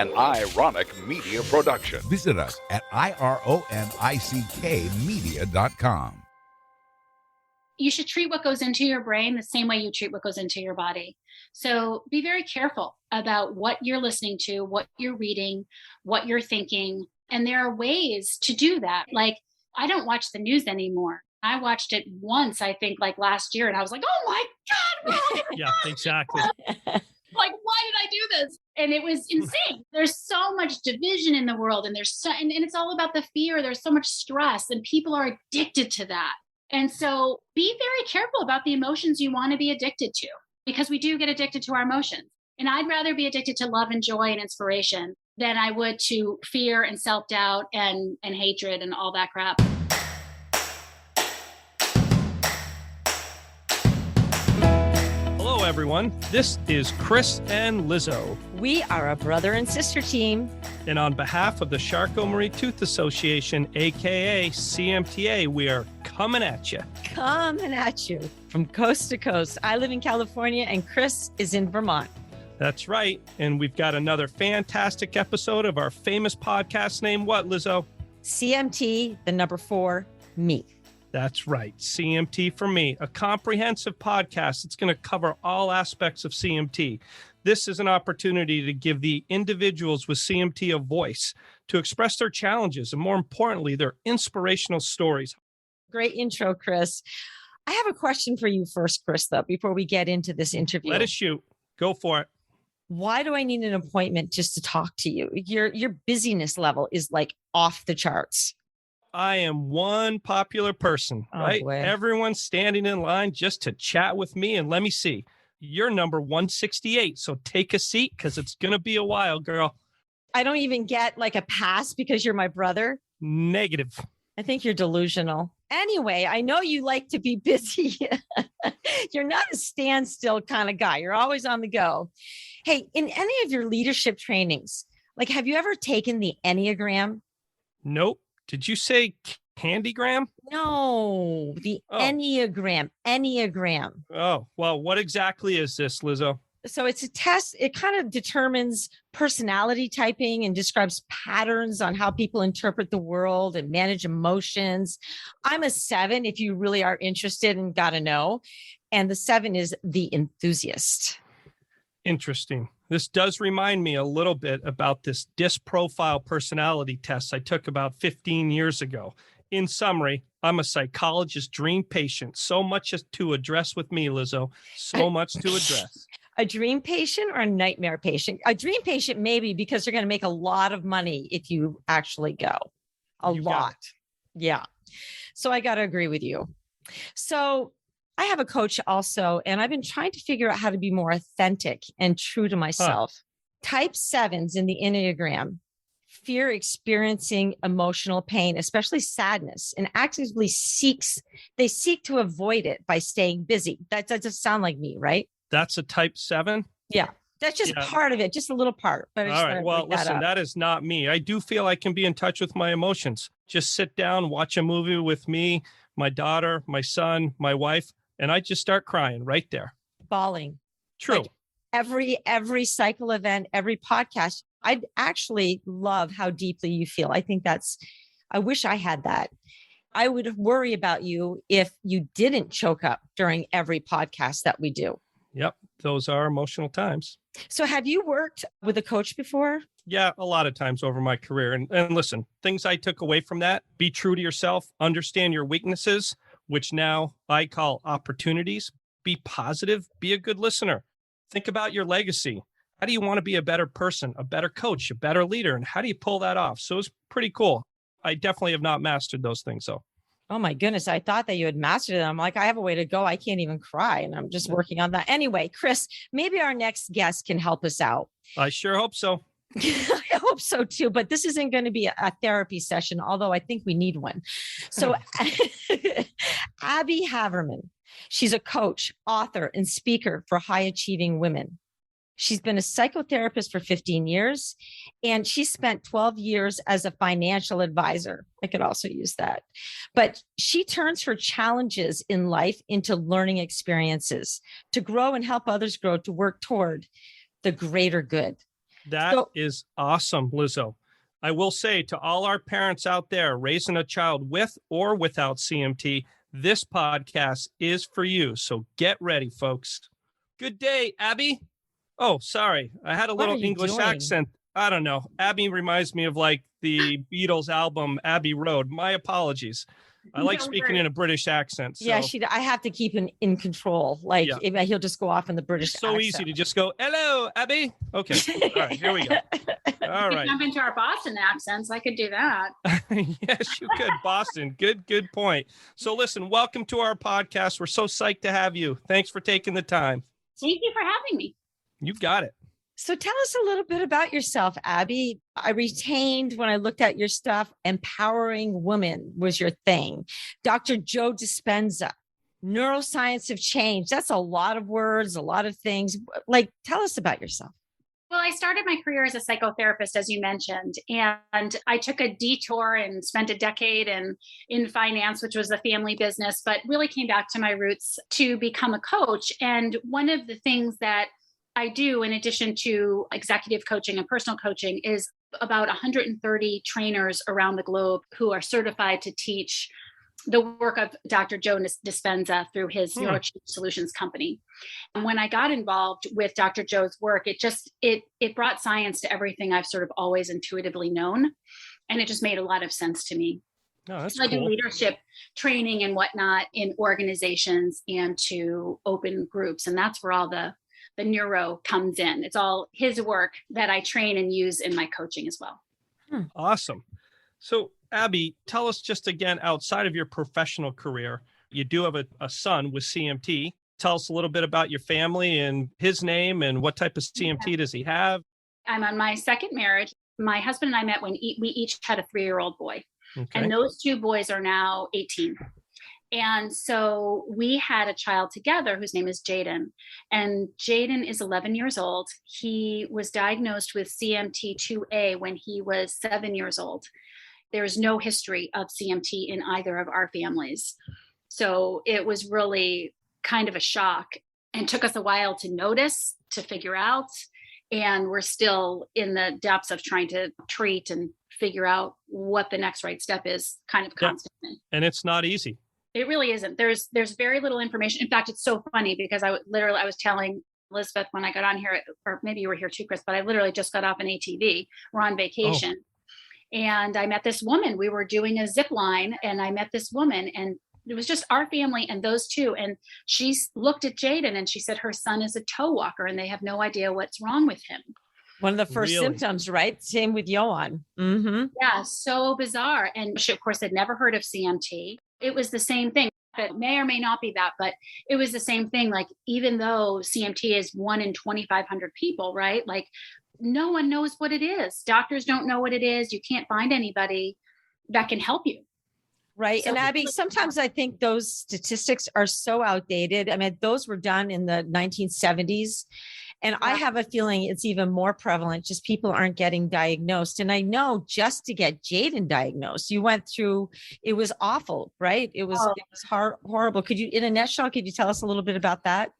an ironic media production. Visit us at ironickmedia.com. You should treat what goes into your brain the same way you treat what goes into your body. So be very careful about what you're listening to, what you're reading, what you're thinking. And there are ways to do that. Like, I don't watch the news anymore. I watched it once, I think, like last year, and I was like, oh my God. Yeah, exactly. Like, why did I do this? And it was insane. There's so much division in the world, and and it's all about the fear. There's so much stress, and people are addicted to that. And so be very careful about the emotions you want to be addicted to, because we do get addicted to our emotions. And I'd rather be addicted to love and joy and inspiration than I would to fear and self-doubt and hatred and all that crap. Hello, everyone. This is Chris and Lizzo. We are a brother and sister team. And on behalf of the Charcot-Marie Tooth Association, a.k.a. CMTA, we are coming at you. Coming at you from coast to coast. I live in California and Chris is in Vermont. That's right. And we've got another fantastic episode of our famous podcast named what, Lizzo? CMT, the number 4, me. That's right. CMT for me, a comprehensive podcast that's going to cover all aspects of CMT. This is an opportunity to give the individuals with CMT a voice to express their challenges and, more importantly, their inspirational stories. Great intro, Chris. I have a question for you first, Chris, though, before we get into this interview. Let us shoot. Go for it. Why do I need an appointment just to talk to you? Your busyness level is like off the charts. I am one popular person, right? Boy. Everyone's standing in line just to chat with me. And let me see, you're number 168. So take a seat because it's going to be a while, girl. I don't even get like a pass because you're my brother. Negative. I think you're delusional. Anyway, I know you like to be busy. You're not a standstill kind of guy. You're always on the go. Hey, in any of your leadership trainings, like, have you ever taken the Enneagram? Nope. Did you say Candygram? No, the Enneagram. Oh, well, what exactly is this, Lizzo? So it's a test. It kind of determines personality typing and describes patterns on how people interpret the world and manage emotions. I'm a 7, if you really are interested and got to know. And the 7 is the enthusiast. Interesting. This does remind me a little bit about this DISC profile personality test I took about 15 years ago. In summary, I'm a psychologist dream patient. So much to address with me, Lizzo. So much to address. A dream patient or a nightmare patient? A dream patient, maybe, because you're going to make a lot of money if you actually go. A lot. Yeah. So I got to agree with you. So I have a coach also, and I've been trying to figure out how to be more authentic and true to myself. Type 7s in the Enneagram fear experiencing emotional pain, especially sadness, and actively seek to avoid it by staying busy. That doesn't sound like me, right? That's a type 7? Yeah. That's just part of it, just a little part. But all right. Well, listen, that is not me. I do feel I can be in touch with my emotions. Just sit down, watch a movie with me, my daughter, my son, my wife, and I just start crying right there. Bawling. True. Like every cycle event, every podcast, I actually love how deeply you feel. I think I wish I had that. I would worry about you if you didn't choke up during every podcast that we do. Yep. Those are emotional times. So have you worked with a coach before? Yeah, a lot of times over my career. And listen, things I took away from that: be true to yourself, understand your weaknesses, which now I call opportunities. Be positive, be a good listener. Think about your legacy. How do you want to be a better person, a better coach, a better leader? And how do you pull that off? So it's pretty cool. I definitely have not mastered those things, though. Oh my goodness. I thought that you had mastered it. I'm like, I have a way to go. I can't even cry. And I'm just working on that. Anyway, Chris, maybe our next guest can help us out. I sure hope so. I hope so too, but this isn't going to be a therapy session, although I think we need one. So Abby Havermann, she's a coach, author, and speaker for high achieving women. She's been a psychotherapist for 15 years, and she spent 12 years as a financial advisor. I could also use that. But she turns her challenges in life into learning experiences to grow and help others grow, to work toward the greater good. That is awesome, Lizzo. I will say to all our parents out there raising a child with or without CMT, this podcast is for you. So get ready, folks. Good day, Abby. Oh, sorry. I had a little English accent. I don't know. Abby reminds me of like the Beatles album, Abbey Road. My apologies. I like speaking in a British accent. So. Yeah, I have to keep him in control. Like he'll just go off in the British accent. So easy to just go, hello, Abby. Okay. All right, here we go. All right. Jump into our Boston accents. I could do that. Yes, you could. Boston. Good point. So listen, welcome to our podcast. We're so psyched to have you. Thanks for taking the time. Thank you for having me. You got it. So tell us a little bit about yourself, Abby. I retained when I looked at your stuff, empowering women was your thing. Dr. Joe Dispenza, neuroscience of change. That's a lot of words, a lot of things. Like, tell us about yourself. Well, I started my career as a psychotherapist, as you mentioned, and I took a detour and spent a decade in finance, which was a family business, but really came back to my roots to become a coach. And one of the things that I do, in addition to executive coaching and personal coaching, is about 130 trainers around the globe who are certified to teach the work of Dr. Joe Dispenza through his NeuroChangeSolutions company. And when I got involved with Dr. Joe's work, it brought science to everything I've sort of always intuitively known. And it just made a lot of sense to me. Oh, that's so cool. I do leadership training and whatnot in organizations and to open groups. And that's where all the neuro comes in. It's all his work that I train and use in my coaching as well. Awesome. So Abby, tell us just again, outside of your professional career, you do have a son with CMT. Tell us a little bit about your family and his name and what type of CMT does he have? I'm on my second marriage. My husband and I met when we each had a 3-year-old boy. Okay. And those two boys are now 18. And so we had a child together whose name is Jaden. And Jaden is 11 years old. He was diagnosed with CMT2A when he was 7 years old. There's no history of CMT in either of our families. So it was really kind of a shock and took us a while to notice, to figure out. And we're still in the depths of trying to treat and figure out what the next right step is, kind of constantly. And it's not easy. It really isn't. There's very little information. In fact, it's so funny because I was telling Elizabeth when I got on here, or maybe you were here too, Chris, but I literally just got off an ATV. We're on vacation. And I met this woman. We were doing a zip line and I met this woman and it was just our family and those two. And she looked at Jaden and she said her son is a toe walker and they have no idea what's wrong with him. One of the first symptoms, right? Same with Johan. Mm-hmm. Yeah, so bizarre. And she, of course, had never heard of CMT. It was the same thing. It may or may not be that, but it was the same thing. Like, even though CMT is 1 in 2,500 people, right? Like, no one knows what it is. Doctors don't know what it is. You can't find anybody that can help you. Right. So, and Abby, sometimes I think those statistics are so outdated. I mean, those were done in the 1970s. And I have a feeling it's even more prevalent, just people aren't getting diagnosed. And I know just to get Jaden diagnosed, you went through, it was awful, right? It was horrible. Could you, in a nutshell, could you tell us a little bit about that?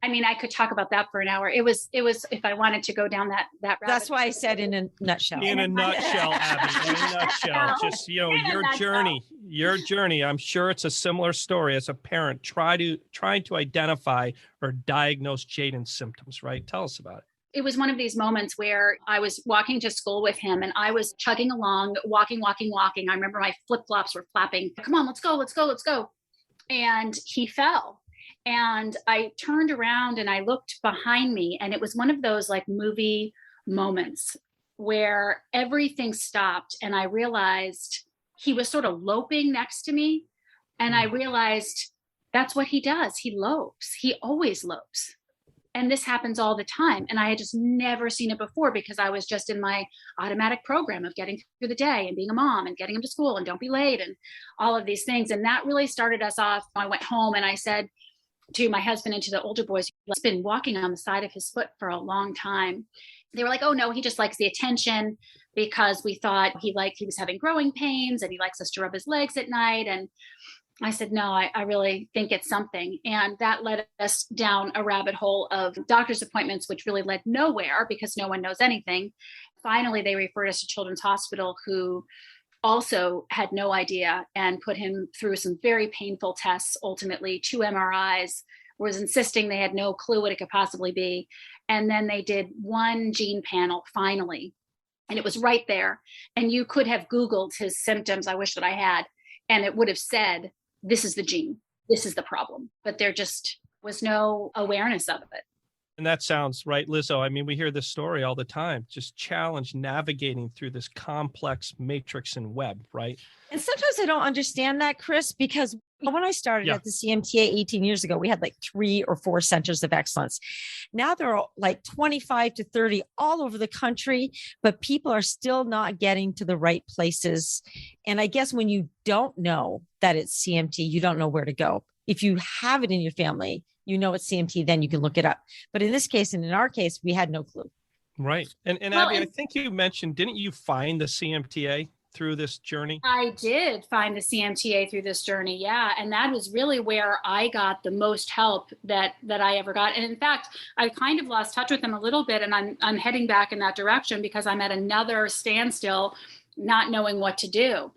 I mean, I could talk about that for an hour. It was, if I wanted to go down that route. That's why I said in a nutshell. In a nutshell, Abby, in a nutshell. Just, your journey. I'm sure it's a similar story as a parent trying to identify or diagnose Jaden's symptoms, right? Tell us about it. It was one of these moments where I was walking to school with him and I was chugging along, walking. I remember my flip-flops were flapping. Come on, let's go. And he fell. And I turned around and I looked behind me and it was one of those like movie moments where everything stopped and I realized he was sort of loping next to me. And I realized that's what he does. He lopes. He always lopes. And this happens all the time. And I had just never seen it before because I was just in my automatic program of getting through the day and being a mom and getting him to school and don't be late and all of these things. And that really started us off. I went home and I said to my husband and to the older boys, he's been walking on the side of his foot for a long time. They were like, oh no, he just likes the attention, because we thought he was having growing pains and he likes us to rub his legs at night. And I said, no, I really think it's something. And that led us down a rabbit hole of doctor's appointments, which really led nowhere because no one knows anything. Finally, they referred us to Children's Hospital, who also had no idea and put him through some very painful tests, ultimately 2 MRIs, was insisting they had no clue what it could possibly be. And then they did 1 gene panel finally, and it was right there. And you could have Googled his symptoms. I wish that I had, and it would have said, this is the gene, this is the problem. But there just was no awareness of it. And that sounds right, Lizzo. I mean, we hear this story all the time, just challenge navigating through this complex matrix and web, right? And sometimes I don't understand that, Chris, because when I started at the CMTA 18 years ago, we had like 3 or 4 centers of excellence. Now there are like 25 to 30 all over the country, but people are still not getting to the right places. And I guess when you don't know that it's CMT, you don't know where to go. If you have it in your family, you know it's CMT, then you can look it up. But in this case, and in our case, we had no clue. Right. And Abby, I think you mentioned, didn't you find the CMTA through this journey? I did find the CMTA through this journey. Yeah. And that was really where I got the most help that I ever got. And in fact, I kind of lost touch with them a little bit, and I'm heading back in that direction because I'm at another standstill, not knowing what to do.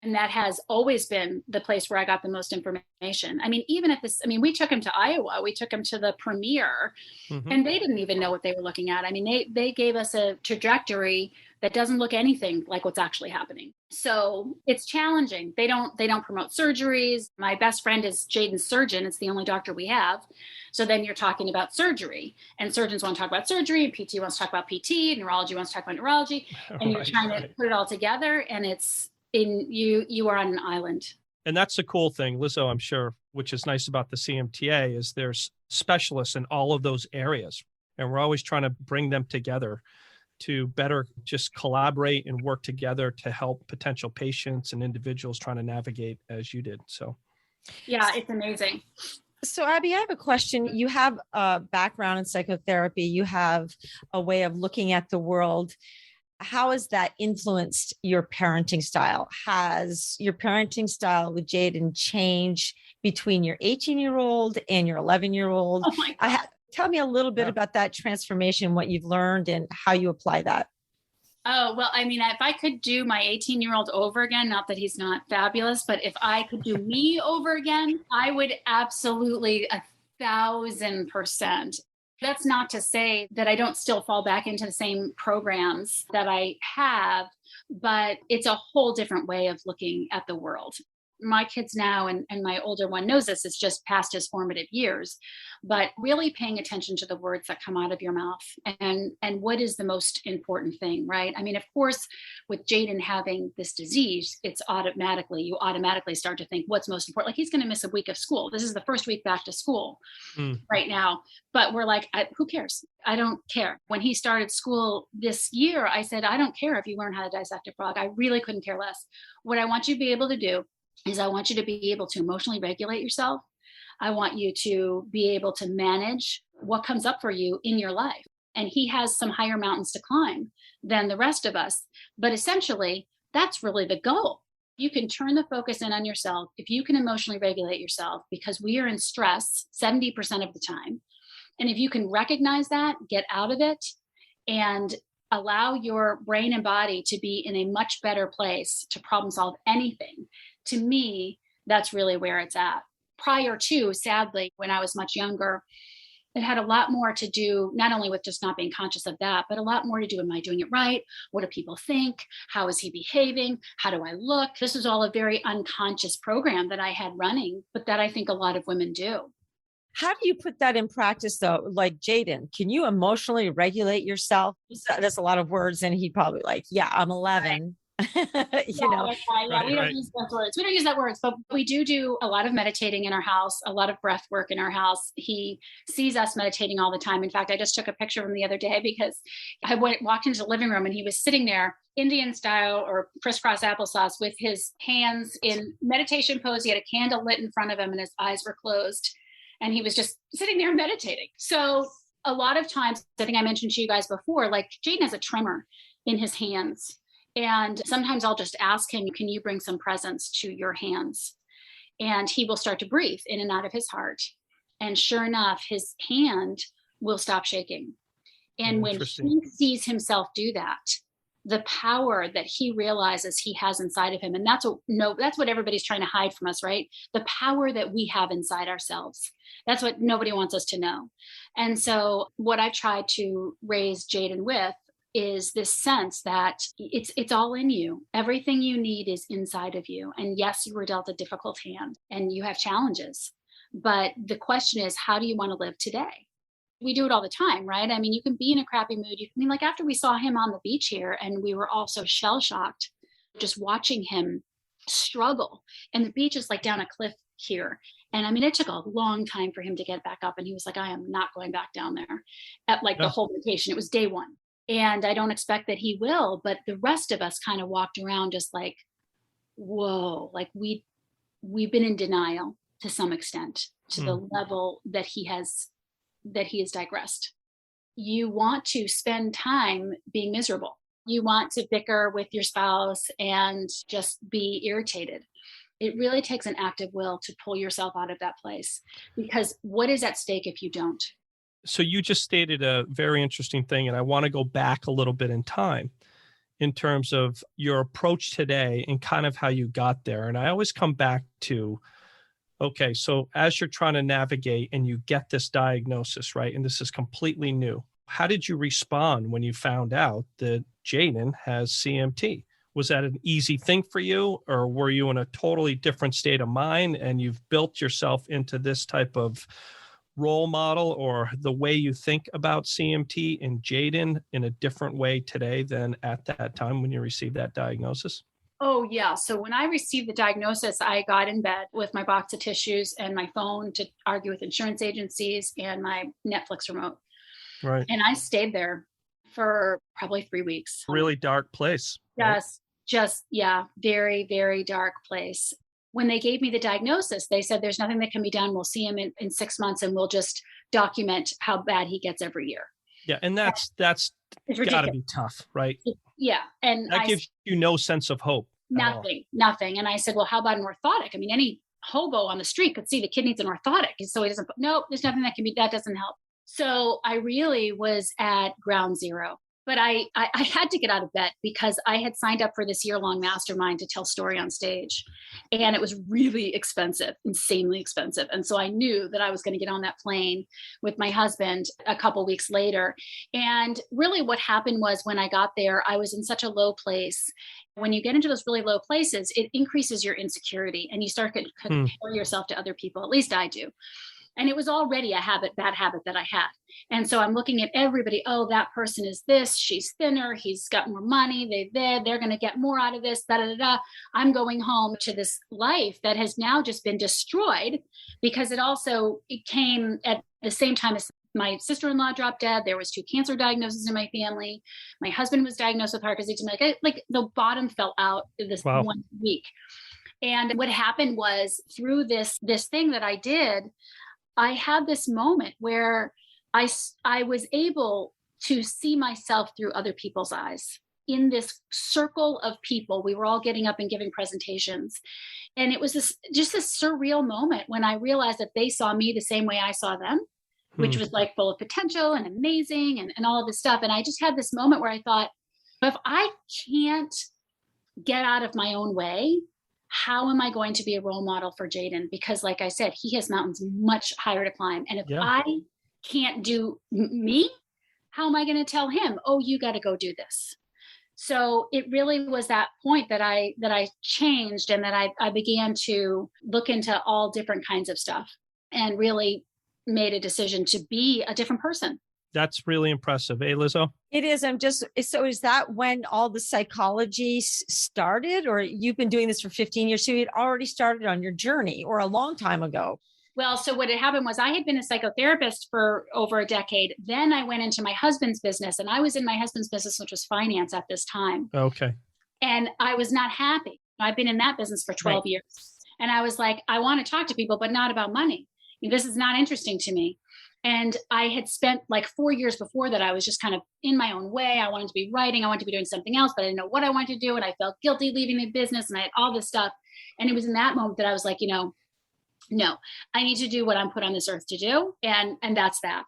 And that has always been the place where I got the most information. I mean, even at this, we took him to Iowa, we took him to the premiere, and they didn't even know what they were looking at. I mean, they gave us a trajectory that doesn't look anything like what's actually happening. So it's challenging. They don't promote surgeries. My best friend is Jaden's surgeon. It's the only doctor we have. So then you're talking about surgery, and surgeons want to talk about surgery, and PT wants to talk about PT, and neurology wants to talk about neurology, and you're trying to put it all together, and you are on an island. And that's the cool thing, Lizzo, I'm sure, which is nice about the CMTA, is there's specialists in all of those areas. And we're always trying to bring them together to better just collaborate and work together to help potential patients and individuals trying to navigate as you did. So, yeah, it's amazing. So, Abby, I have a question. You have a background in psychotherapy. You have a way of looking at the world. How has that influenced your parenting style? Has your parenting style with Jaden changed between your 18-year-old and your 11-year-old? Oh my God. Tell me a little bit about that transformation, what you've learned and how you apply that. Oh, well, if I could do my 18-year-old over again, not that he's not fabulous, but if I could do me over again, I would absolutely 1,000%. That's not to say that I don't still fall back into the same programs that I have, but it's a whole different way of looking at the world. My kids now, and my older one knows this, it's just past his formative years, but really paying attention to the words that come out of your mouth and what is the most important thing, right? Of course, with Jaden having this disease, you automatically start to think what's most important. Like, he's going to miss a week of school. This is the first week back to school right now, but we're like, who cares? I don't care. When he started school this year, I said, I don't care if you learn how to dissect a frog. I really couldn't care less. What I want you to be able to do is I want you to be able to emotionally regulate yourself. I want you to be able to manage what comes up for you in your life. And he has some higher mountains to climb than the rest of us. But essentially, that's really the goal. You can turn the focus in on yourself if you can emotionally regulate yourself, because we are in stress 70% of the time. And if you can recognize that, get out of it, and allow your brain and body to be in a much better place to problem solve anything, to me, that's really where it's at. Prior to, sadly, when I was much younger, it had a lot more to do, not only with just not being conscious of that, but a lot more to do, am I doing it right? What do people think? How is he behaving? How do I look? This was all a very unconscious program that I had running, but that I think a lot of women do. How do you put that in practice, though? Like, Jaden, can you emotionally regulate yourself? That's a lot of words, and he'd probably yeah, I'm 11. We don't use those words. We don't use that words, but we do a lot of meditating in our house, a lot of breath work in our house. He sees us meditating all the time. In fact, I just took a picture of him the other day because I walked into the living room and he was sitting there Indian style or crisscross applesauce with his hands in meditation pose. He had a candle lit in front of him and his eyes were closed. And he was just sitting there meditating. So a lot of times, I think I mentioned to you guys before, like, Jaden has a tremor in his hands. And sometimes I'll just ask him, can you bring some presence to your hands? and he will start to breathe in and out of his heart. And sure enough, his hand will stop shaking. And when he sees himself do that, the power that he realizes he has inside of him, and that's what everybody's trying to hide from us, right? The power that we have inside ourselves. That's what nobody wants us to know. And so what I try to raise Jaden with is this sense that it's all in you. Everything you need is inside of you. And yes, you were dealt a difficult hand and you have challenges. But the question is, how do you want to live today? We do it all the time, right? I mean, you can be in a crappy mood. Like after we saw him on the beach here and we were all so shell shocked, just watching him struggle. And the beach is like down a cliff here. And I mean, it took a long time for him to get back up. And he was like, I am not going back down there at like the whole vacation. It was day one. And I don't expect that he will, but the rest of us kind of walked around just like, whoa, like we've been in denial to some extent, to the level that he has digressed. You want to spend time being miserable. You want to bicker with your spouse and just be irritated. It really takes an active will to pull yourself out of that place, because what is at stake if you don't? So you just stated a very interesting thing, and I want to go back a little bit in time in terms of your approach today and kind of how you got there. And I always come back to, okay, so as you're trying to navigate and you get this diagnosis, right? And this is completely new. How did you respond when you found out that Jaden has CMT? Was that an easy thing for you, or were you in a totally different state of mind and you've built yourself into this type of role model or the way you think about CMT and Jaden in a different way today than at that time when you received that diagnosis? Oh, yeah. So when I received the diagnosis, I got in bed with my box of tissues and my phone to argue with insurance agencies and my Netflix remote. Right. And I stayed there for probably 3 weeks. Really dark place. Yeah, very, very dark place. When they gave me the diagnosis, they said, there's nothing that can be done. We'll see him in 6 months and we'll just document how bad he gets every year. Yeah. And that's gotta be tough, right? Yeah. And that gives you no sense of hope. Nothing. And I said, well, how about an orthotic? I mean, any hobo on the street could see the kid needs an orthotic. And so he doesn't, nope, there's nothing that doesn't help. So I really was at ground zero. But I had to get out of bed because I had signed up for this year-long mastermind to tell story on stage. And it was really expensive, insanely expensive. And so I knew that I was going to get on that plane with my husband a couple weeks later. And really what happened was when I got there, I was in such a low place. When you get into those really low places, it increases your insecurity and you start to compare yourself to other people. At least I do. And it was already a bad habit that I had. And so I'm looking at everybody. Oh, that person is this. She's thinner. He's got more money. They're going to get more out of this. Da, da, da, da. I'm going home to this life that has now just been destroyed because it came at the same time as my sister-in-law dropped dead. There was 2 cancer diagnoses in my family. My husband was diagnosed with heart disease. Like the bottom fell out this 1 week. And what happened was through this thing that I did, I had this moment where I was able to see myself through other people's eyes in this circle of people. We were all getting up and giving presentations. And it was just this surreal moment when I realized that they saw me the same way I saw them, which was like full of potential and amazing and all of this stuff. And I just had this moment where I thought, if I can't get out of my own way, how am I going to be a role model for Jaden? Because like I said, he has mountains much higher to climb. And if I can't do me, how am I going to tell him, oh, you got to go do this? So it really was that point that I changed and that I began to look into all different kinds of stuff and really made a decision to be a different person. That's really impressive. Eh, Lizzo? It is. So is that when all the psychology started, or you've been doing this for 15 years? So you had already started on your journey or a long time ago? Well, so what had happened was I had been a psychotherapist for over a decade. Then I went into my husband's business, and I was in my husband's business, which was finance at this time. Okay. And I was not happy. I've been in that business for 12 years. And I was like, I want to talk to people, but not about money. This is not interesting to me. And I had spent like 4 years before that. I was just kind of in my own way. I wanted to be writing. I wanted to be doing something else, but I didn't know what I wanted to do. And I felt guilty leaving the business and I had all this stuff. And it was in that moment that I was like, No, I need to do what I'm put on this earth to do. And that's that.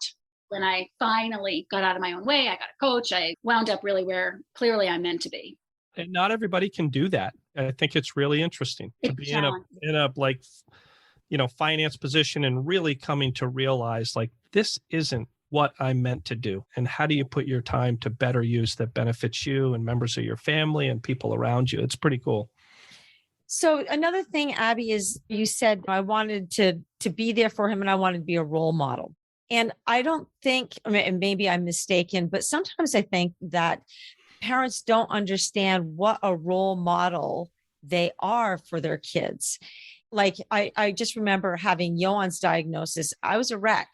When I finally got out of my own way, I got a coach, I wound up really where clearly I'm meant to be. And not everybody can do that. I think it's really interesting to be in a like, finance position and really coming to realize like, this isn't what I'm meant to do. And how do you put your time to better use that benefits you and members of your family and people around you? It's pretty cool. So another thing, Abby, is you said I wanted to be there for him and I wanted to be a role model. And I don't think, and maybe I'm mistaken, but sometimes I think that parents don't understand what a role model they are for their kids. Like I just remember having Johan's diagnosis. I was a wreck,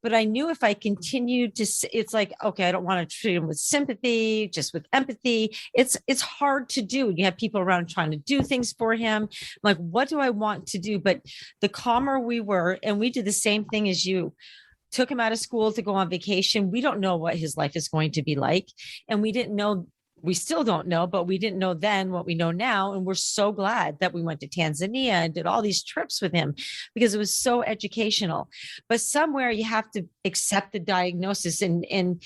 but I knew if I continued to, it's like, okay, I don't want to treat him with sympathy, just with empathy. It's hard to do. You have people around trying to do things for him. Like, what do I want to do? But the calmer we were, and we did the same thing as you, took him out of school to go on vacation. We don't know what his life is going to be like. And we still don't know, but we didn't know then what we know now. And we're so glad that we went to Tanzania and did all these trips with him because it was so educational. But somewhere you have to accept the diagnosis. And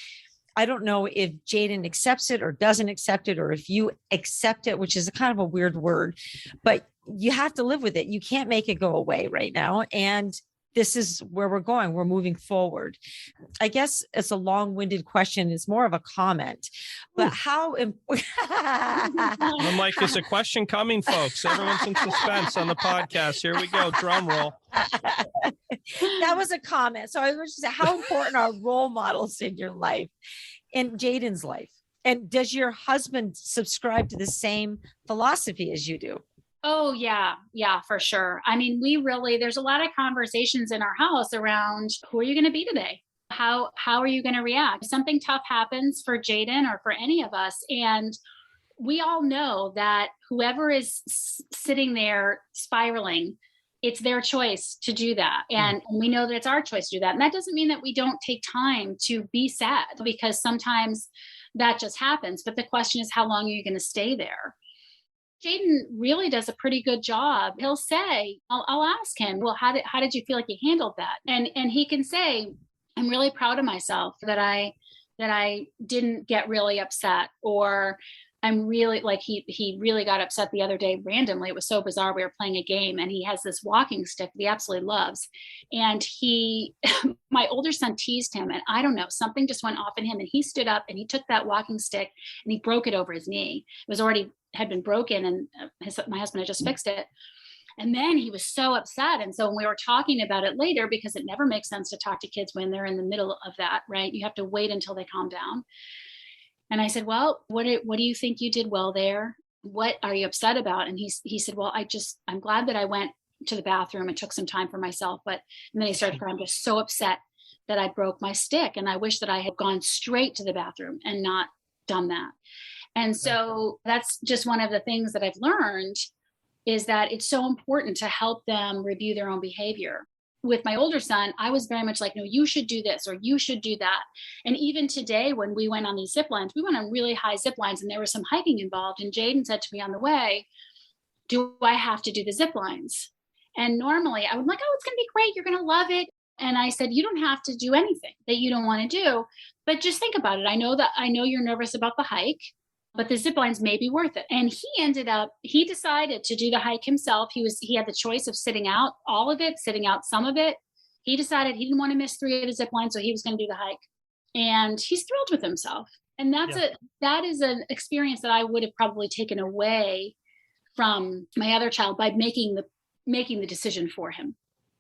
I don't know if Jaden accepts it or doesn't accept it, or if you accept it, which is a kind of a weird word, but you have to live with it. You can't make it go away right now. And this is where we're going. We're moving forward. I guess it's a long-winded question. It's more of a comment, but how important? I'm like, is a question coming, folks? Everyone's in suspense on the podcast. Here we go. Drum roll. That was a comment. So I was just saying, how important are role models in your life, in Jaden's life? And does your husband subscribe to the same philosophy as you do? Oh, yeah. Yeah, for sure. I mean, there's a lot of conversations in our house around who are you going to be today? How are you going to react? If something tough happens for Jaden or for any of us, and we all know that whoever is sitting there spiraling, it's their choice to do that. And we know that it's our choice to do that. And that doesn't mean that we don't take time to be sad, because sometimes that just happens. But the question is, how long are you going to stay there? Jaden really does a pretty good job. He'll say, I'll ask him, well, how did you feel like you handled that? And he can say, I'm really proud of myself that I didn't get really upset, or I'm really like, he really got upset the other day randomly. It was so bizarre. We were playing a game and he has this walking stick that he absolutely loves. And my older son teased him, and I don't know, something just went off in him, and he stood up and he took that walking stick and he broke it over his knee. It was already had been broken, and my husband had just fixed it. And then he was so upset. And so when we were talking about it later, because it never makes sense to talk to kids when they're in the middle of that, right? You have to wait until they calm down. And I said, well, what do you think you did well there? What are you upset about? And he said, well, I'm glad that I went to the bathroom and took some time for myself. And then he started crying. I'm just so upset that I broke my stick. And I wish that I had gone straight to the bathroom and not done that. And so that's just one of the things that I've learned, is that it's so important to help them review their own behavior. With my older son, I was very much like, no, you should do this or you should do that. And even today, when we went on these zip lines, we went on really high zip lines and there was some hiking involved. And Jaden said to me on the way, do I have to do the zip lines? And normally I would be like, oh, it's going to be great. You're going to love it. And I said, you don't have to do anything that you don't want to do, but just think about it. I know you're nervous about the hike, but the zip lines may be worth it. And he decided to do the hike himself. He had the choice of sitting out all of it, sitting out some of it. He decided he didn't want to miss 3 of the zip lines, so he was going to do the hike. And he's thrilled with himself. And that is an experience that I would have probably taken away from my other child by making the decision for him.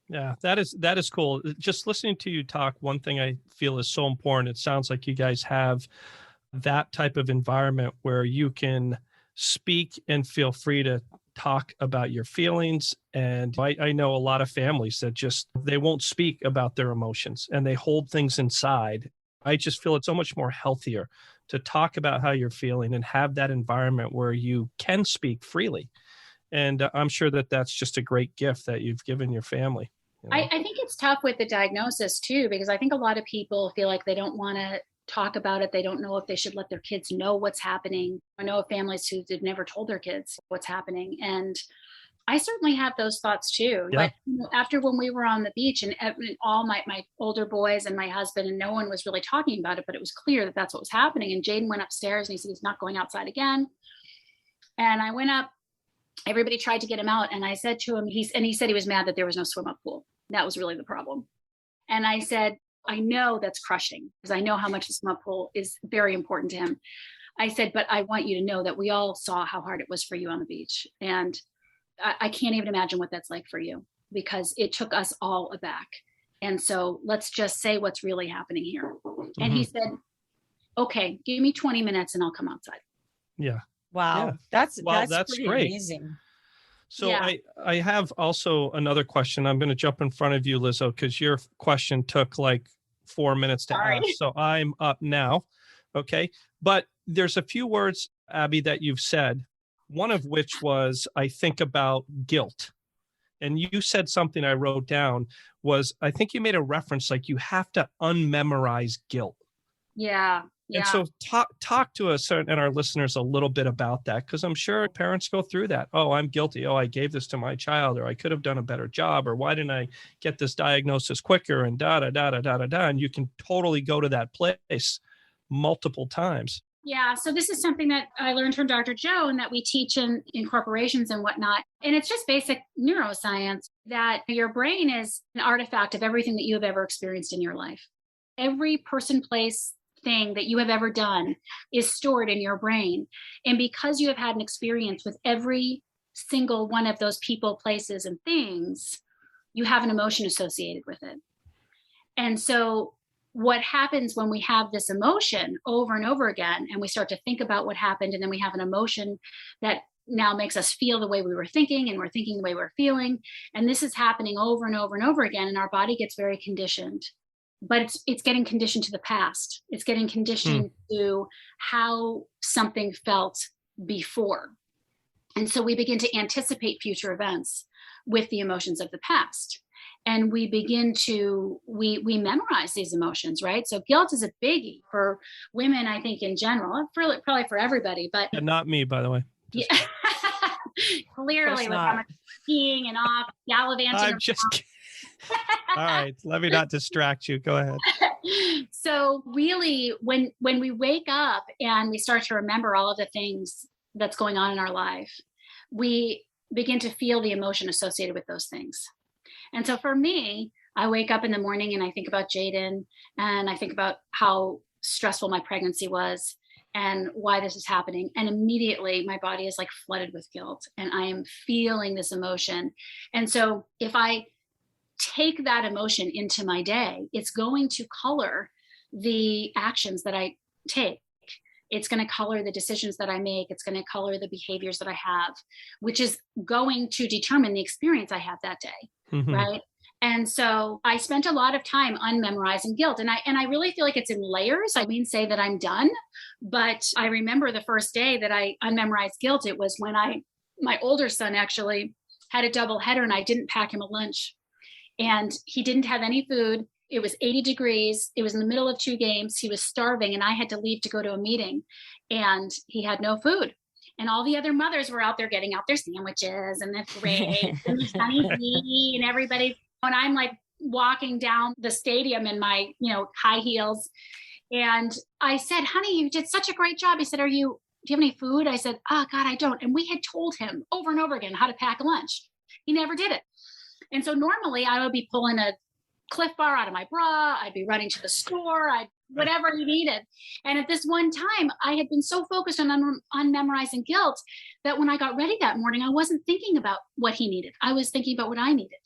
Yeah, that is cool. Just listening to you talk, one thing I feel is so important. It sounds like you guys have that type of environment where you can speak and feel free to talk about your feelings. And I know a lot of families that they won't speak about their emotions and they hold things inside. I just feel it's so much more healthier to talk about how you're feeling and have that environment where you can speak freely. And I'm sure that that's just a great gift that you've given your family. You know? I think it's tough with the diagnosis too, because I think a lot of people feel like they don't want to talk about it. They don't know if they should let their kids know what's happening. I know of families who've never told their kids what's happening. And I certainly have those thoughts too. Yeah. But after when we were on the beach and all my older boys and my husband, and no one was really talking about it, but it was clear that that's what was happening. And Jaden went upstairs and he said, he's not going outside again. And I went up, everybody tried to get him out. And I said to him, he said he was mad that there was no swim up pool. That was really the problem. And I said, I know that's crushing because I know how much the swim up pool is very important to him. I said, but I want you to know that we all saw how hard it was for you on the beach. And I can't even imagine what that's like for you because it took us all aback. And so let's just say what's really happening here. Mm-hmm. And he said, okay, give me 20 minutes and I'll come outside. Yeah. Wow. Yeah. That's pretty great. Amazing. So I have also another question. I'm going to jump in front of you, Lizzo, because your question took like 4 minutes to ask. So I'm up now. Okay. But there's a few words, Abby, that you've said. One of which was, I think about guilt. And you said something I wrote down was, I think you made a reference like you have to unmemorize guilt. Yeah. And so talk to us and our listeners a little bit about that, because I'm sure parents go through that. Oh, I'm guilty. Oh, I gave this to my child, or I could have done a better job, or why didn't I get this diagnosis quicker, and da, da, da, da, da, da, da. And you can totally go to that place multiple times. Yeah. So this is something that I learned from Dr. Joe and that we teach in corporations and whatnot. And it's just basic neuroscience that your brain is an artifact of everything that you have ever experienced in your life. Every person, place, thing that you have ever done is stored in your brain. And because you have had an experience with every single one of those people, places, and things, you have an emotion associated with it. And so what happens when we have this emotion over and over again, and we start to think about what happened, and then we have an emotion that now makes us feel the way we were thinking, and we're thinking the way we're feeling. And this is happening over and over and over again. And our body gets very conditioned, but it's getting conditioned to the past. It's getting conditioned to how something felt before. And so we begin to anticipate future events with the emotions of the past. And we begin to, we memorize these emotions, right? So guilt is a biggie for women, I think, in general, probably for everybody, but not me, by the way. Yeah. Clearly, with how much skiing and off gallivanting. I'm just kidding. All right, let me not distract you. Go ahead. So really, when we wake up and we start to remember all of the things that's going on in our life, we begin to feel the emotion associated with those things. And so for me, I wake up in the morning and I think about Jaden, and I think about how stressful my pregnancy was and why this is happening. And immediately my body is like flooded with guilt, and I am feeling this emotion. And so if I take that emotion into my day, it's going to color the actions that I take. It's going to color the decisions that I make. It's going to color the behaviors that I have, which is going to determine the experience I have that day. Mm-hmm. Right. And so I spent a lot of time unmemorizing guilt. And I really feel like it's in layers. I mean, say that I'm done, but I remember the first day that I unmemorized guilt. It was when my older son actually had a double header and I didn't pack him a lunch, and he didn't have any food. It was 80 degrees. It was in the middle of 2 games. He was starving, and I had to leave to go to a meeting, and he had no food. And all the other mothers were out there getting out their sandwiches and the grapes and the Sunny D and everybody. And I'm like walking down the stadium in my, high heels. And I said, honey, you did such a great job. He said, do you have any food? I said, oh God, I don't. And we had told him over and over again how to pack lunch. He never did it. And so normally I would be pulling a Cliff Bar out of my bra. I'd be running to the store. Whatever he needed. And at this one time, I had been so focused on memorizing guilt that when I got ready that morning, I wasn't thinking about what he needed. I was thinking about what I needed.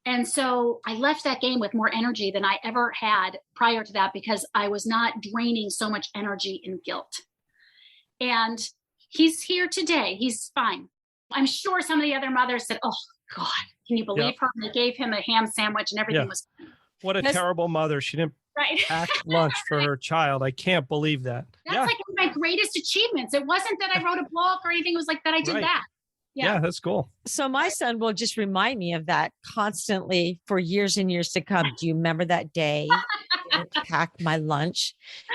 And so I left that game with more energy than I ever had prior to that, because I was not draining so much energy in guilt. And he's here today. He's fine. I'm sure some of the other mothers said, oh God, can you believe her? And they gave him a ham sandwich and everything was fine. What a terrible mother. She didn't pack lunch for her child. I can't believe that. That's like one of my greatest achievements. It wasn't that I wrote a book or anything. It was like that I did that. Yeah, that's cool. So my son will just remind me of that constantly for years and years to come. Do you remember that day didn't pack my lunch.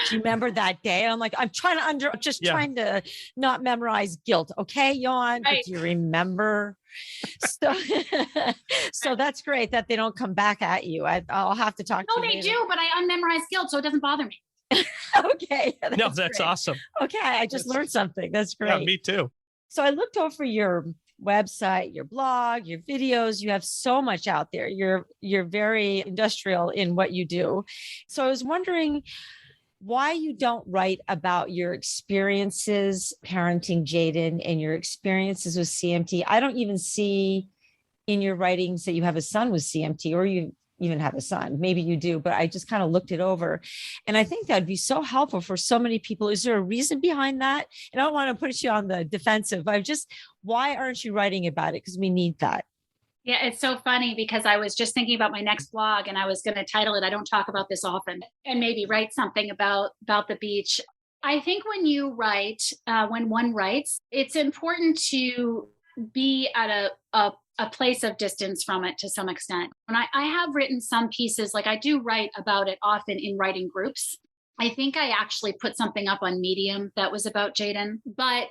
Do you remember that day? I'm like, I'm trying to trying to not memorize guilt. Okay, yawn. But Right. do you remember? So, so that's great that they don't come back at you. I'll have to talk to No, you they later. do, but I unmemorized guilt, so it doesn't bother me. Okay. No, that's great. awesome. Okay. I just learned something. That's great. Yeah, me too. So I looked over your website, your blog, your videos. You have so much out there. You're very industrial in what you do. So I was wondering why you don't write about your experiences parenting Jaden and your experiences with CMT. I don't even see in your writings that you have a son with CMT, or you even have a son. Maybe you do, but I just kind of looked it over. And I think that'd be so helpful for so many people. Is there a reason behind that? And I don't want to put you on the defensive. Why aren't you writing about it? Because we need that. Yeah, it's so funny because I was just thinking about my next blog and I was going to title it, I Don't Talk About This Often, and maybe write something about the beach. I think when you write, when one writes, it's important to be at a place of distance from it to some extent. And I have written some pieces, like I do write about it often in writing groups. I think I actually put something up on Medium that was about Jaden, but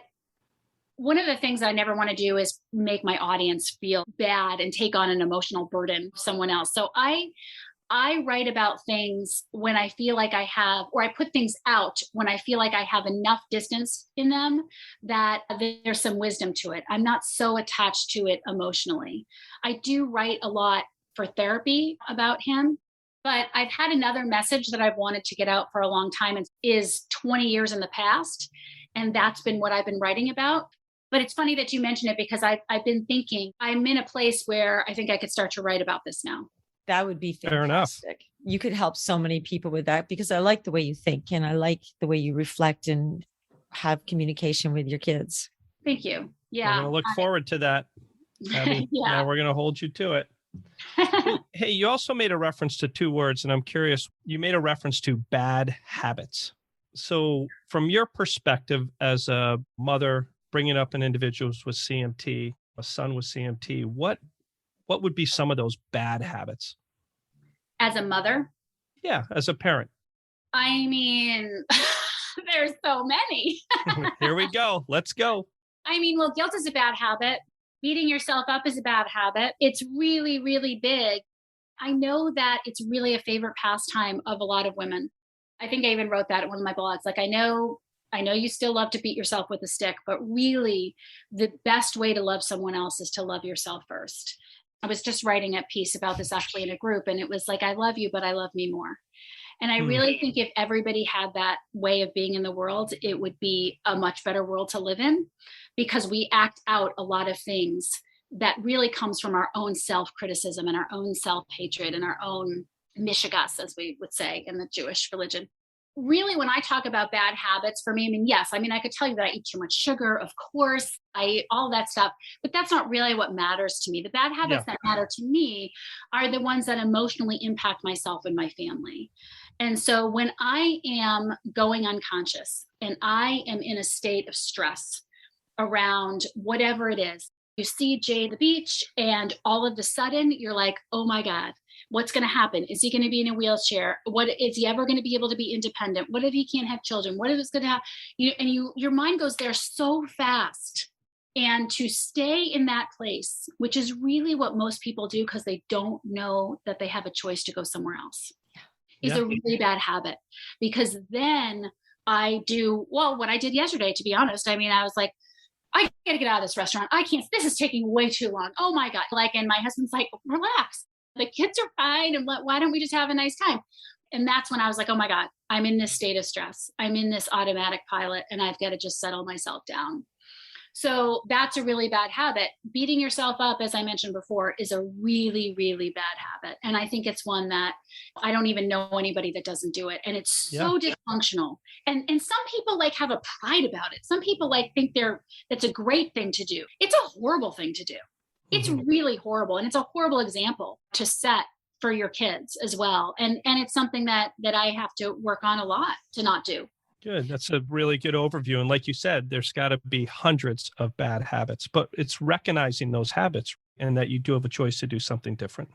one of the things I never want to do is make my audience feel bad and take on an emotional burden of someone else. So I write about things when I feel like I have, or I put things out when I feel like I have enough distance in them that there's some wisdom to it. I'm not so attached to it emotionally. I do write a lot for therapy about him, but I've had another message that I've wanted to get out for a long time, and is 20 years in the past. And that's been what I've been writing about. But it's funny that you mention it because I've been thinking I'm in a place where I think I could start to write about this now. That would be fantastic. Fair enough. You could help so many people with that, because I like the way you think and I like the way you reflect and have communication with your kids. Thank you. Yeah. We're going to look forward to that. Abby. Yeah. Now we're going to hold you to it. Hey, you also made a reference to two words, and I'm curious, you made a reference to bad habits. So from your perspective as a mother bringing up an individual with CMT, a son with CMT, what would be some of those bad habits? As a mother? Yeah, as a parent. I mean, there's so many. Here we go. Let's go. I mean, well, guilt is a bad habit. Beating yourself up is a bad habit. It's really, really big. I know that it's really a favorite pastime of a lot of women. I think I even wrote that in one of my blogs. Like, I know you still love to beat yourself with a stick, but really the best way to love someone else is to love yourself first. I was just writing a piece about this actually in a group, and it was like, I love you, but I love me more. And I really think if everybody had that way of being in the world, it would be a much better world to live in, because we act out a lot of things that really comes from our own self-criticism and our own self-hatred and our own mishigas, as we would say in the Jewish religion. Really, when I talk about bad habits, for me, I could tell you that I eat too much sugar, of course, I eat all that stuff, but that's not really what matters to me. The bad habits that matter to me are the ones that emotionally impact myself and my family. And so when I am going unconscious and I am in a state of stress around whatever it is, you see Jay at the beach and all of a sudden you're like, oh my God, what's going to happen? Is he going to be in a wheelchair? What is he ever going to be able to be independent? What if he can't have children? What if it's going to happen? Your mind goes there so fast. And to stay in that place, which is really what most people do because they don't know that they have a choice to go somewhere else, is a really bad habit. Because then I do, what I did yesterday, to be honest. I was like, I got to get out of this restaurant. I can't, this is taking way too long. Oh my God. And my husband's like, relax. The kids are fine. And why don't we just have a nice time? And that's when I was like, oh my God, I'm in this state of stress. I'm in this automatic pilot and I've got to just settle myself down. So that's a really bad habit. Beating yourself up, as I mentioned before, is a really, really bad habit. And I think it's one that I don't even know anybody that doesn't do it. And it's so dysfunctional. And some people have a pride about it. Some people think that's a great thing to do. It's a horrible thing to do. It's really horrible. And it's a horrible example to set for your kids as well. And it's something that I have to work on a lot to not do. Good. That's a really good overview. And like you said, there's got to be hundreds of bad habits, but it's recognizing those habits and that you do have a choice to do something different.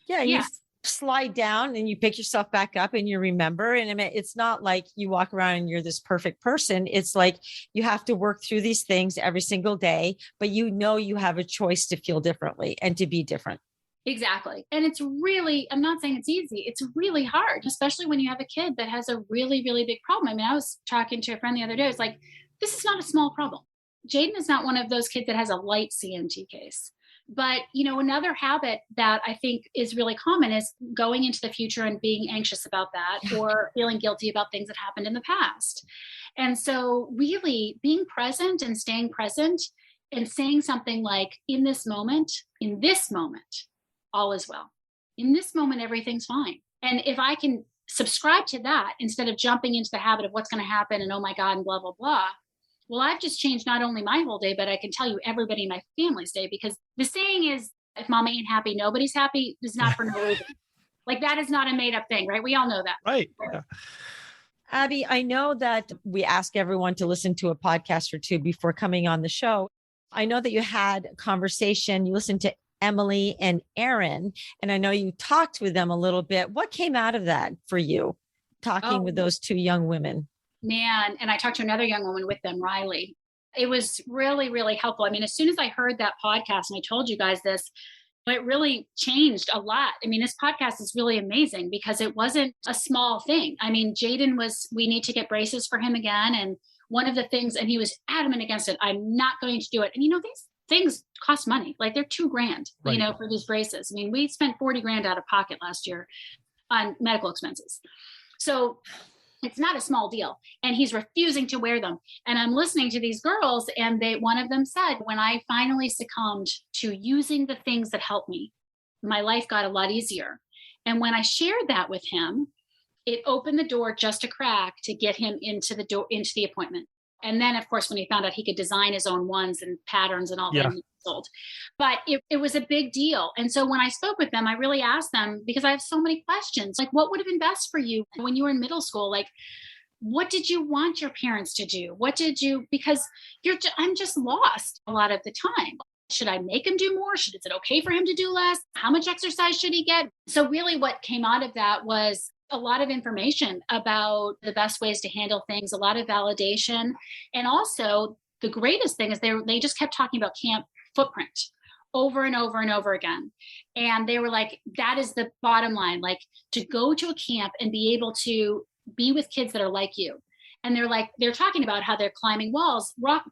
Yeah. You slide down and you pick yourself back up and you remember. And I mean, it's not like you walk around and you're this perfect person. It's like you have to work through these things every single day, but you know you have a choice to feel differently and to be different. Exactly. And it's really, I'm not saying it's easy. It's really hard, especially when you have a kid that has a really, really big problem. I mean, I was talking to a friend the other day. It's like, this is not a small problem. Jaden is not one of those kids that has a light CMT case. But, another habit that I think is really common is going into the future and being anxious about that or feeling guilty about things that happened in the past. And so really being present and staying present and saying something like, in this moment, all is well. In this moment, everything's fine. And if I can subscribe to that instead of jumping into the habit of what's going to happen and, oh my God, and blah, blah, blah. Well, I've just changed not only my whole day, but I can tell you everybody in my family's day, because the saying is, if mama ain't happy, nobody's happy, is not for no reason. Like that is not a made up thing, right? We all know that. Right. Yeah. Abby, I know that we ask everyone to listen to a podcast or two before coming on the show. I know that you had a conversation, you listened to Emily and Aaron, and I know you talked with them a little bit. What came out of that for you, talking with those two young women? Man, and I talked to another young woman with them, Riley. It was really, really helpful. I mean, as soon as I heard that podcast, and I told you guys this, it really changed a lot. I mean, this podcast is really amazing because it wasn't a small thing. I mean, Jaden we need to get braces for him again. And one of the things, and he was adamant against it, I'm not going to do it. And these things cost money. Like they're $2,000, right, for these braces. I mean, we spent $40,000 out of pocket last year on medical expenses. So it's not a small deal. And he's refusing to wear them. And I'm listening to these girls, and one of them said, when I finally succumbed to using the things that helped me, my life got a lot easier. And when I shared that with him, it opened the door just a crack to get him into the appointment. And then, of course, when he found out he could design his own ones and patterns and all that, he sold. But it was a big deal. And so when I spoke with them, I really asked them, because I have so many questions, like what would have been best for you when you were in middle school? Like, what did you want your parents to do? Because I'm just lost a lot of the time. Should I make him do more? Is it okay for him to do less? How much exercise should he get? So really what came out of that was a lot of information about the best ways to handle things, a lot of validation. And also the greatest thing is they just kept talking about camp footprint over and over and over again. And they were like, that is the bottom line, like to go to a camp and be able to be with kids that are like you. And they're talking about how they're climbing walls, but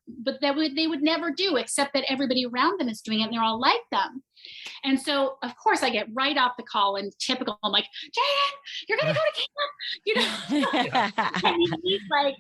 they would never do, except that everybody around them is doing it and they're all like them. And so, of course, I get right off the call and typical, I'm like, Jaden, you're going to go to camp, And he's like,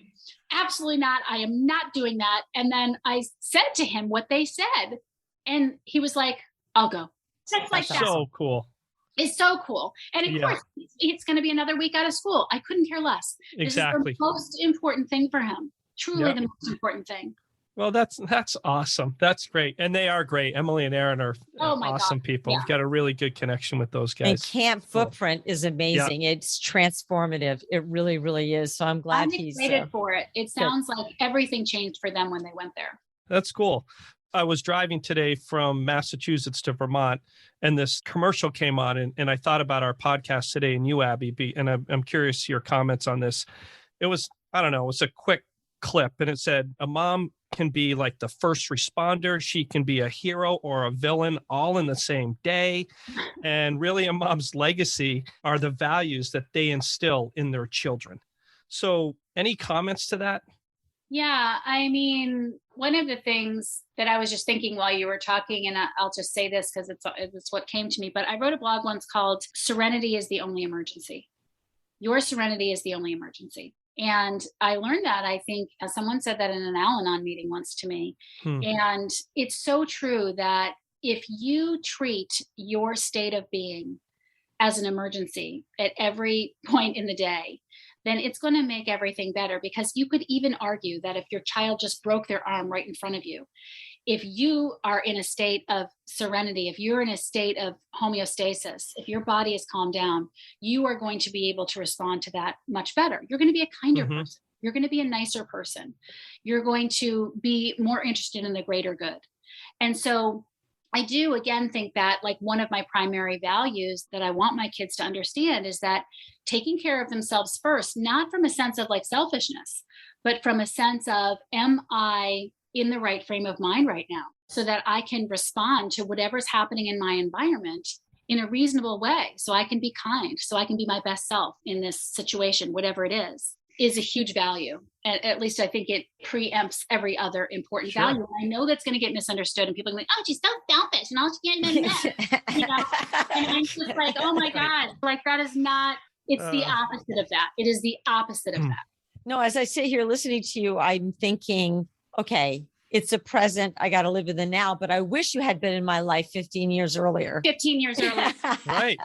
absolutely not. I am not doing that. And then I said to him what they said. And he was like, I'll go. Just like that. So cool. It's so cool. And of course, it's going to be another week out of school. I couldn't care less. Exactly. This is the most important thing for him. Truly the most important thing. Well, that's awesome. That's great. And they are great. Emily and Aaron are awesome people. We've got a really good connection with those guys. And Camp Footprint is amazing. Yeah. It's transformative. It really, really is. So I'm glad he's excited for it. It sounds like everything changed for them when they went there. That's cool. I was driving today from Massachusetts to Vermont, and this commercial came on, and I thought about our podcast today and you, Abby, and I'm curious your comments on this. It was, I don't know, it was a quick clip, and it said, a mom can be like the first responder. She can be a hero or a villain all in the same day. And really a mom's legacy are the values that they instill in their children. So any comments to that? Yeah, I mean, one of the things that I was just thinking while you were talking, and I'll just say this because it's what came to me, but I wrote a blog once called Serenity is the Only Emergency. Your serenity is the only emergency. And I learned that, I think, someone said that in an Al-Anon meeting once to me. And it's so true that if you treat your state of being as an emergency at every point in the day, then it's going to make everything better. Because you could even argue that if your child just broke their arm right in front of you, if you are in a state of serenity, if you're in a state of homeostasis, if your body is calmed down, you are going to be able to respond to that much better. You're going to be a kinder person. You're going to be a nicer person. You're going to be more interested in the greater good. And so I do again think that like one of my primary values that I want my kids to understand is that taking care of themselves first, not from a sense of like selfishness, but from a sense of, am I in the right frame of mind right now so that I can respond to whatever's happening in my environment in a reasonable way, so I can be kind, so I can be my best self in this situation, whatever it is a huge value. At least I think it preempts every other important value. I know that's going to get misunderstood and people are like, oh, she's so selfish and all she can't, you know, and I'm just like, oh my God, like that is not, it's the opposite of that. It is the opposite of that. No, as I sit here listening to you, I'm thinking, okay, it's a present. I got to live in the now, but I wish you had been in my life 15 years earlier. 15 years earlier. Right.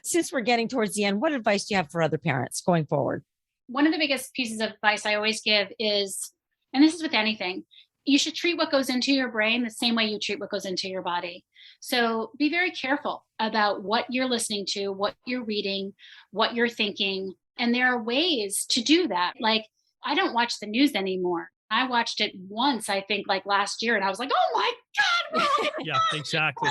Since we're getting towards the end, what advice do you have for other parents going forward? One of the biggest pieces of advice I always give is, and this is with anything, you should treat what goes into your brain the same way you treat what goes into your body. So be very careful about what you're listening to, what you're reading, what you're thinking. And there are ways to do that. Like, I don't watch the news anymore. I watched it once, I think, like last year, and I was like, oh my God. Yeah, exactly.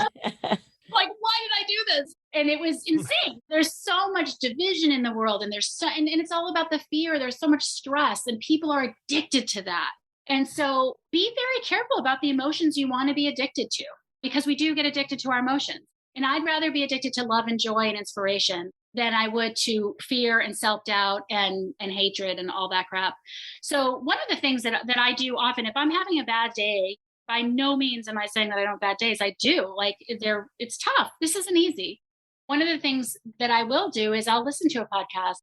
Like, why did I do this? And it was insane. There's so much division in the world, and and it's all about the fear. There's so much stress, and people are addicted to that. And so be very careful about the emotions you want to be addicted to, because we do get addicted to our emotions. And I'd rather be addicted to love and joy and inspiration than I would to fear and self-doubt and hatred and all that crap. So one of the things that I do often, if I'm having a bad day, by no means am I saying that I don't have bad days. I do. Like, it's tough. This isn't easy. One of the things that I will do is I'll listen to a podcast.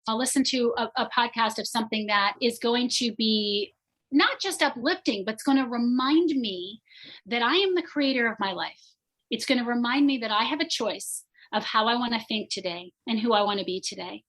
I'll listen to a podcast of something that is going to be not just uplifting, but it's going to remind me that I am the creator of my life. It's going to remind me that I have a choice of how I want to think today and who I want to be today.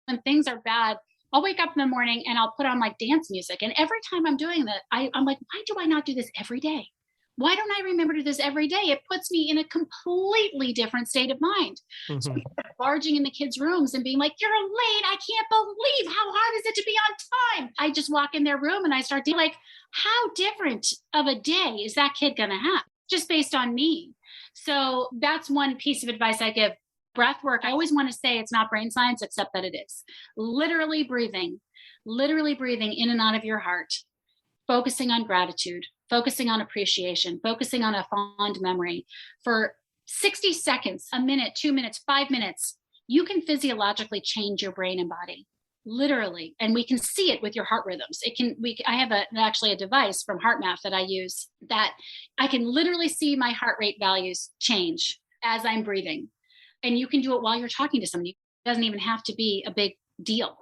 When things are bad, I'll wake up in the morning and I'll put on like dance music. And every time I'm doing that, I'm like, why do I not do this every day? Why don't I remember to do this every day? It puts me in a completely different state of mind. Mm-hmm. So barging into kids' rooms and being like, you're late. I can't believe how hard is it to be on time. I just walk in their room and I start to like, how different of a day is that kid going to have just based on me? So that's one piece of advice I give. Breath work, I always want to say it's not brain science, except that it is. Literally breathing in and out of your heart, focusing on gratitude, focusing on appreciation, focusing on a fond memory for 60 seconds, a minute, 2 minutes, 5 minutes. You can physiologically change your brain and body, literally. And we can see it with your heart rhythms. I have actually a device from HeartMath that I use that I can literally see my heart rate values change as I'm breathing. And you can do it while you're talking to somebody. It doesn't even have to be a big deal.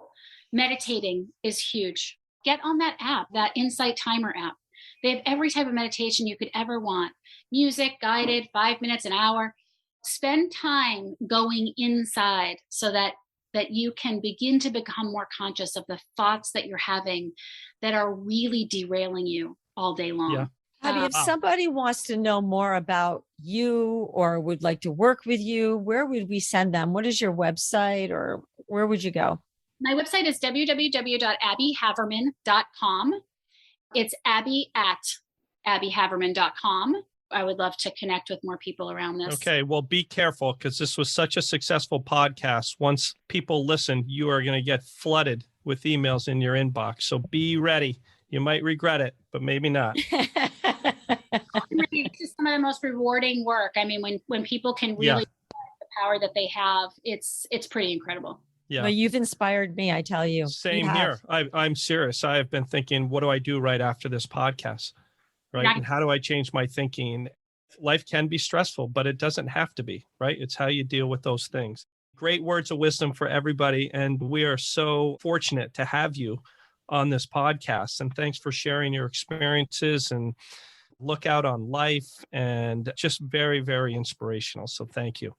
Meditating is huge. Get on that app, that Insight Timer app. They have every type of meditation you could ever want. Music, guided, 5 minutes, an hour. Spend time going inside so that you can begin to become more conscious of the thoughts that you're having that are really derailing you all day long. Yeah. Abby, if somebody wants to know more about you or would like to work with you, where would we send them? What is your website, or where would you go? My website is www.abbyhavermann.com. It's abby@abbyhavermann.com. I would love to connect with more people around this. Okay, well, be careful, because this was such a successful podcast. Once people listen, you are going to get flooded with emails in your inbox. So be ready. You might regret it, but maybe not. It's just some of the most rewarding work. I mean, when people can really realize the power that they have, it's pretty incredible. Yeah. Well, you've inspired me, I tell you. Same here. I'm serious. I have been thinking, what do I do right after this podcast? Right. And how do I change my thinking? Life can be stressful, but it doesn't have to be, right? It's how you deal with those things. Great words of wisdom for everybody. And we are so fortunate to have you on this podcast. And thanks for sharing your experiences and look out on life, and just very, very inspirational. So thank you.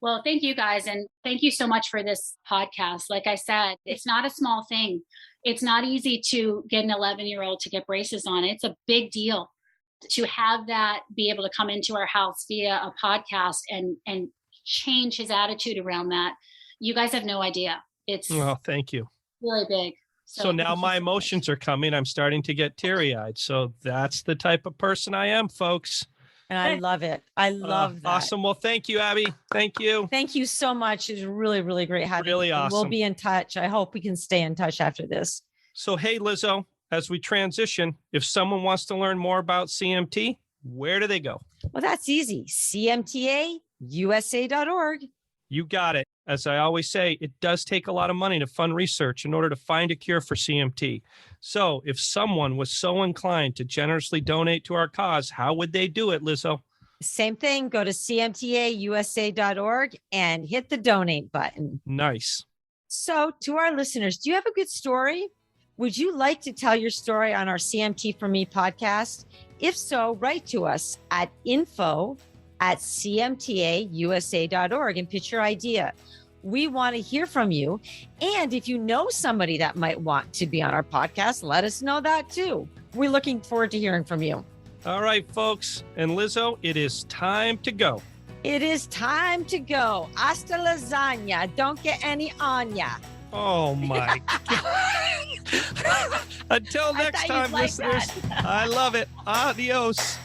Well, thank you guys. And thank you so much for this podcast. Like I said, it's not a small thing. It's not easy to get an 11-year-old to get braces on. It's a big deal to have that be able to come into our house via a podcast and change his attitude around that. You guys have no idea. It's well, thank you. Really big. So now thank you my so much. emotions are coming. I'm starting to get teary-eyed. So that's the type of person I am, folks. And I love it. I love that. Awesome. Well, thank you, Abby. Thank you. Thank you so much. It's really, really great having Really you. And we'll awesome. be in touch. I hope we can stay in touch after this. So, hey, Lizzo, as we transition, if someone wants to learn more about CMT, where do they go? Well, that's easy. CMTAUSA.org. You got it. As I always say, it does take a lot of money to fund research in order to find a cure for CMT. So if someone was so inclined to generously donate to our cause, how would they do it, Lizzo? Same thing. Go to CMTAUSA.org and hit the donate button. Nice. So to our listeners, do you have a good story? Would you like to tell your story on our CMT for Me podcast? If so, write to us at info@cmtausa.org and pitch your idea. We want to hear from you. And if you know somebody that might want to be on our podcast, let us know that too. We're looking forward to hearing from you. All right, folks. And Lizzo, it is time to go. It is time to go. Hasta lasagna. Don't get any on ya. Oh, my God. Until next time, listeners, I love it. Adios.